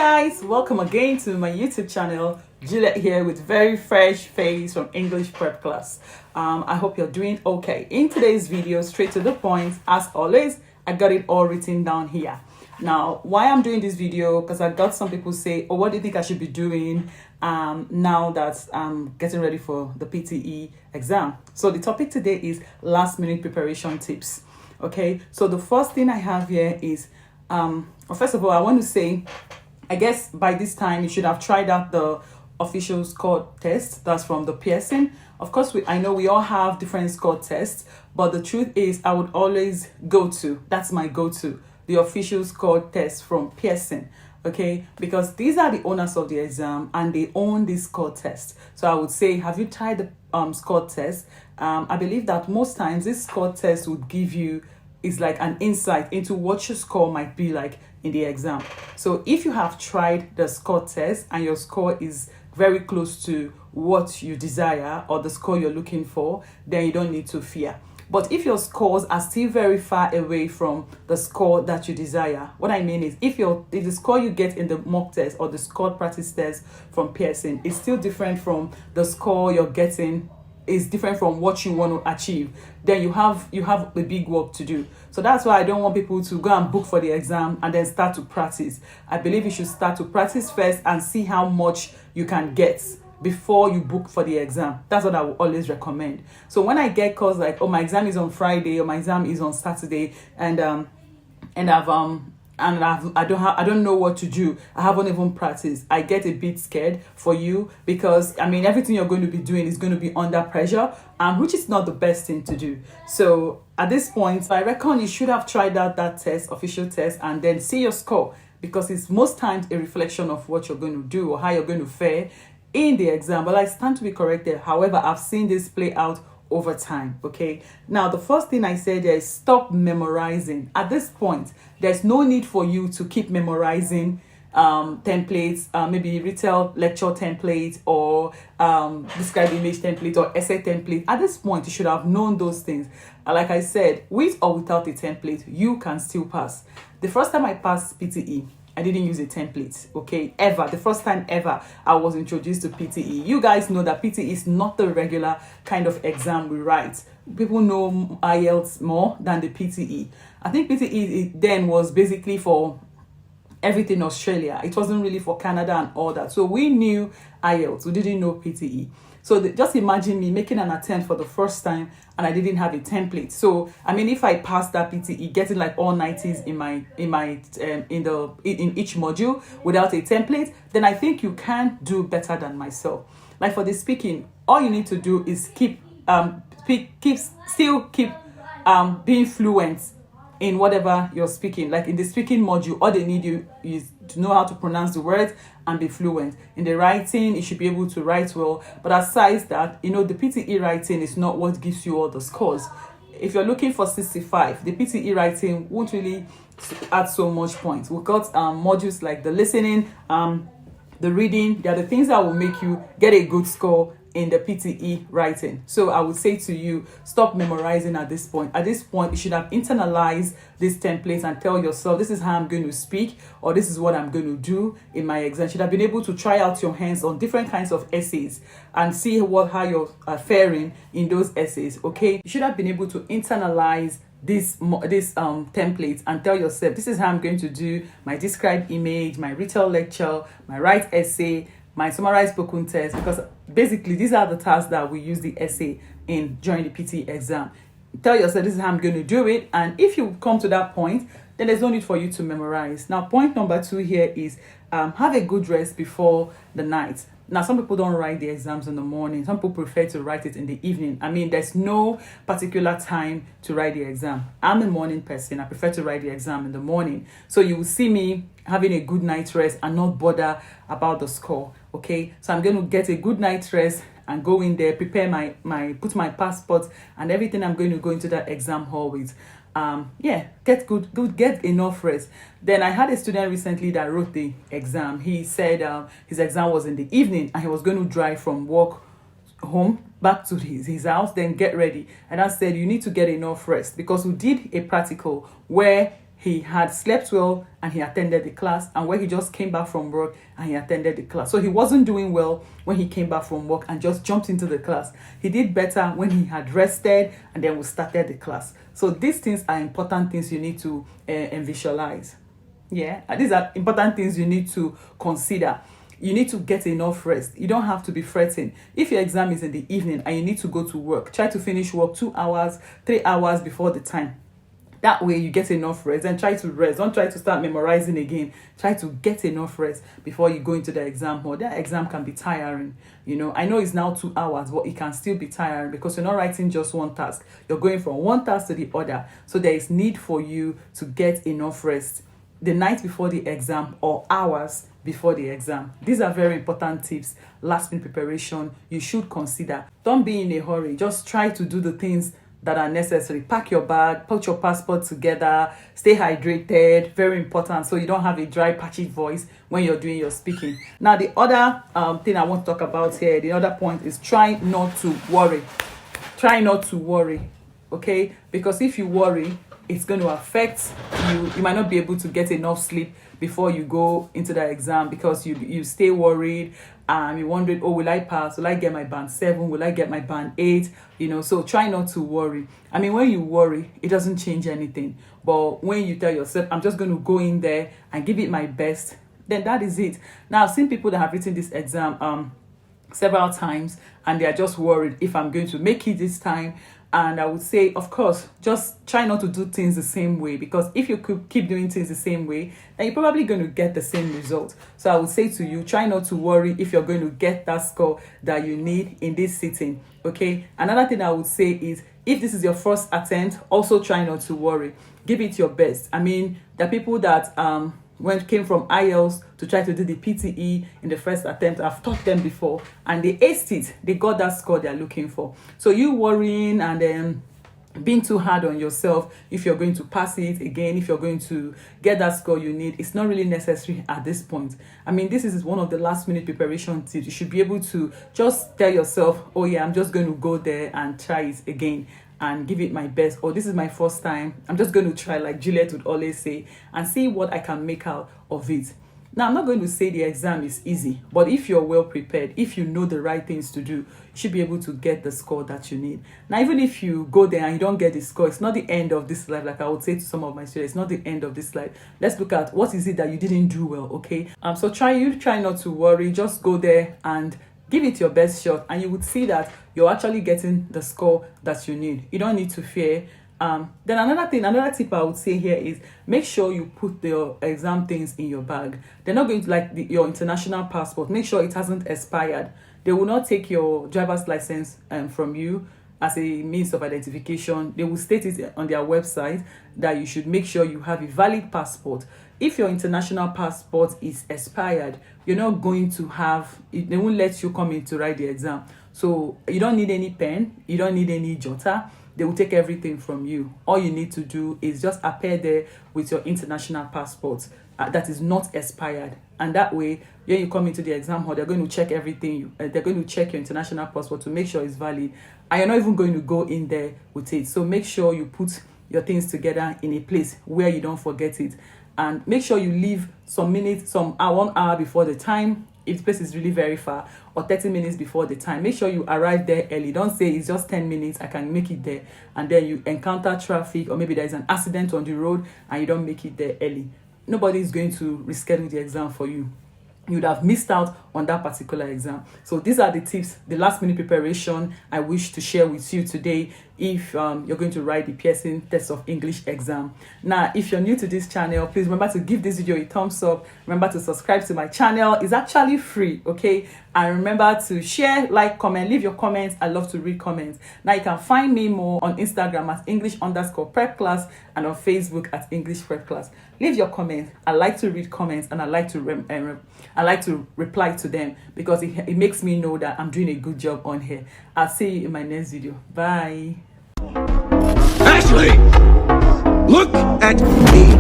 Guys, welcome again to my YouTube channel. Juliet here with very fresh face from English prep class. I hope you're doing okay. In today's video, straight to the point, as always, I got it all written down here. Now, why I'm doing this video, because I got some people say, oh, what do you think I should be doing now that I'm getting ready for the PTE exam? So the topic today is last minute preparation tips. Okay, so the first thing I have here is first of all, I want to say, I guess by this time you should have tried out the official score test. That's from the Pearson. Of course, I know we all have different score tests, but the truth is I would always that's my go-to, the official score test from Pearson. Okay, because these are the owners of the exam and they own this score test. So I would say, have you tried the score test? I believe that most times this score test would give you is like an insight into what your score might be like in the exam. So if you have tried the score test and your score is very close to what you desire or the score you're looking for, then you don't need to fear. But if your scores are still very far away from the score that you desire, what I mean is if the score you get in the mock test or the score practice test from Pearson is still different from the score you're getting, is different from what you want to achieve, then you have a big work to do. So that's why I don't want people to go and book for the exam and then start to practice. I believe you should start to practice first and see how much you can get before you book for the exam. That's what I would always recommend. So when I get calls like, oh, my exam is on Friday or my exam is on Saturday, and I don't know what to do, I haven't even practiced, I get a bit scared for you, because I mean everything you're going to be doing is going to be under pressure, and which is not the best thing to do. So at this point, I reckon you should have tried out that test, official test, and then see your score, because it's most times a reflection of what you're going to do or how you're going to fare in the exam. But I stand to be corrected. However, I've seen this play out over time. Okay, now the first thing I said is stop memorizing. At this point, there's no need for you to keep memorizing templates, maybe retail lecture template or describe image template or essay template. At this point, you should have known those things. Like I said, with or without a template, you can still pass. The first time I passed PTE, I didn't use a template, okay, ever. The first time ever I was introduced to PTE. You guys know that PTE is not the regular kind of exam we write. People know IELTS more than the PTE. I think PTE then was basically for everything Australia. It wasn't really for Canada and all that. So we knew IELTS, we didn't know PTE. So just imagine me making an attempt for the first time and I didn't have a template. So I mean, if I passed that PTE, getting like all 90s in each module without a template, then I think you can do better than myself. Like for the speaking, all you need to do is keep being fluent in whatever you're speaking. Like in the speaking module, all they need you is to know how to pronounce the words and be fluent. In the writing, you should be able to write well. But aside that, the PTE writing is not what gives you all the scores. If you're looking for 65, the PTE writing won't really add so much points. We've got modules like the listening, the reading. They are the things that will make you get a good score in the PTE writing. So I would say to you, stop memorizing at this point. At this point, you should have internalized these templates and tell yourself, this is how I'm going to speak, or this is what I'm going to do in my exam. You should have been able to try out your hands on different kinds of essays and see how you're faring in those essays. Okay, you should have been able to internalize this templates and tell yourself, this is how I'm going to do my described image, my retail lecture, my write essay, my summarized spoken test, because basically these are the tasks that we use the essay in during the PTE exam. Tell yourself, this is how I'm going to do it, and if you come to that point, then there's no need for you to memorize. Now, point number 2 here is have a good rest before the night. Now, some people don't write the exams in the morning. Some people prefer to write it in the evening. I mean, there's no particular time to write the exam. I'm a morning person. I prefer to write the exam in the morning. So you will see me having a good night's rest and not bother about the score. Okay, so I'm going to get a good night's rest and go in there, prepare put my passport and everything I'm going to go into that exam hall with. Get enough rest. Then I had a student recently that wrote the exam. He said his exam was in the evening and he was going to drive from work home back to his house, then get ready. And I said, you need to get enough rest, because we did a practical where he had slept well and he attended the class, and where he just came back from work and he attended the class. So he wasn't doing well when he came back from work and just jumped into the class. He did better when he had rested and then we started the class. So these things are important things you need to visualize. Yeah, these are important things you need to consider. You need to get enough rest. You don't have to be fretting. If your exam is in the evening and you need to go to work, try to finish work 2 hours, 3 hours before the time. That way you get enough rest, and try to rest. Don't try to start memorizing again. Try to get enough rest before you go into the exam hall. That exam can be tiring. I know it's now 2 hours, but it can still be tiring because you're not writing just one task. You're going from one task to the other. So there is need for you to get enough rest the night before the exam or hours before the exam. These are very important tips. Last minute preparation you should consider. Don't be in a hurry. Just try to do the things that are necessary. Pack your bag, put your passport together, stay hydrated, very important, so you don't have a dry, patchy voice when you're doing your speaking. Now, the other thing I want to talk about here, the other point is try not to worry. Try not to worry, okay? Because if you worry, it's going to affect you. You might not be able to get enough sleep before you go into the exam because you stay worried. You're wondering, oh, will I pass? Will I get my band 7? Will I get my band 8? So try not to worry. When you worry, it doesn't change anything. But when you tell yourself, I'm just going to go in there and give it my best, then that is it. Now, I've seen people that have written this exam several times and they are just worried if I'm going to make it this time. And I would say, of course, just try not to do things the same way, because if you could keep doing things the same way, then you're probably going to get the same result. So I would say to you, try not to worry if you're going to get that score that you need in this sitting, okay? Another thing I would say is, if this is your first attempt, also try not to worry. Give it your best. There are people that came from IELTS to try to do the PTE in the first attempt. I've taught them before and they aced it. They got that score they're looking for. So you worrying and then being too hard on yourself if you're going to pass it again, if you're going to get that score you need, it's not really necessary at this point. This is one of the last minute preparation tips. You should be able to just tell yourself, oh yeah, I'm just going to go there and try it again and give it my best, or this is my first time, I'm just going to try, like Juliet would always say, and see what I can make out of it. Now, I'm not going to say the exam is easy, but if you're well prepared, if you know the right things to do, you should be able to get the score that you need. Now, even if you go there and you don't get the score, it's not the end of this life. Like I would say to some of my students, it's not the end of this life. Let's look at what is it that you didn't do well, okay? So try not to worry. Just go there and give it your best shot, and you would see that you're actually getting the score that you need. You don't need to fear. Then another tip I would say here is, make sure you put your exam things in your bag. They're not going to your international passport. Make sure it hasn't expired. They will not take your driver's license from you as a means of identification. They will state it on their website that you should make sure you have a valid passport. If your international passport is expired, you're not going to have it. They won't let you come in to write the exam. So you don't need any pen, you don't need any jotter. They will take everything from you. All you need to do is just appear there with your international passport that is not expired, and that way when you come into the exam hall, they're going to check everything. They're going to check your international passport to make sure it's valid, and you're not even going to go in there with it. So make sure you put your things together in a place where you don't forget it, and make sure you leave some minutes, 1 hour before the time. If the place is really very far, or 30 minutes before the time, make sure you arrive there early. Don't say it's just 10 minutes, I can make it there, and then you encounter traffic, or maybe there's an accident on the road and you don't make it there early. Nobody is going to reschedule the exam for you. You would have missed out on that particular exam. So these are the tips, the last minute preparation I wish to share with you today if you're going to write the Pearson Test of English exam. Now, if you're new to this channel, please remember to give this video a thumbs up. Remember to subscribe to my channel. It's actually free, okay? And remember to share, like, comment, leave your comments. I love to read comments. Now, you can find me more on Instagram at English_prep class and on Facebook at English Prep Class. Leave your comments. I like to read comments, and I like to reply to them, because it makes me know that I'm doing a good job on here. I'll see you in my next video. Bye. Ashley, look at me.